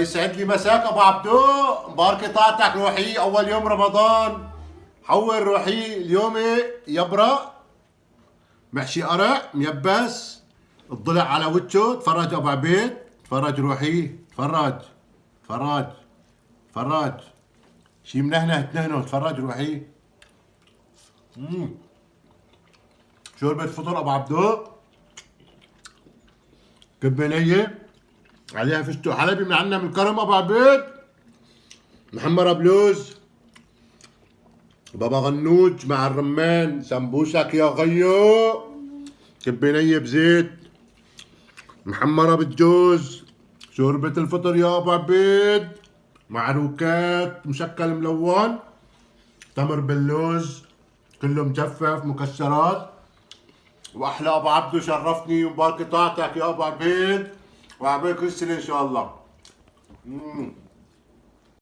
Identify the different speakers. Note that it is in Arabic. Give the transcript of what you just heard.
Speaker 1: يسعد لي مساك ابو عبدو، مبارك طاعتك روحي اول يوم رمضان. حول روحي اليوم يبرق محشي قرع ميبس، الضلع على وجهه. تفرج ابو عبيد، تفرج روحي، تفرج تفرج تفرج، شي منهنه تنهنه، تفرج روحي. شوربة فطر ابو عبدو، كبنية عليها فستق حلبي من عنا من الكرم ابو عبيد، محمرة بلوز، بابا غنوج مع الرمان، سمبوسك يا غيو، كبنية بزيت، محمرة بالجوز، شوربة الفطر يا ابو عبيد، مع روكات مشكل ملون، تمر باللوز، كله مجفف مكسرات. واحلى ابو عبدو، شرفتني ومبارك طاعتك يا ابو عبيد، وعبيك السنة ان شاء الله.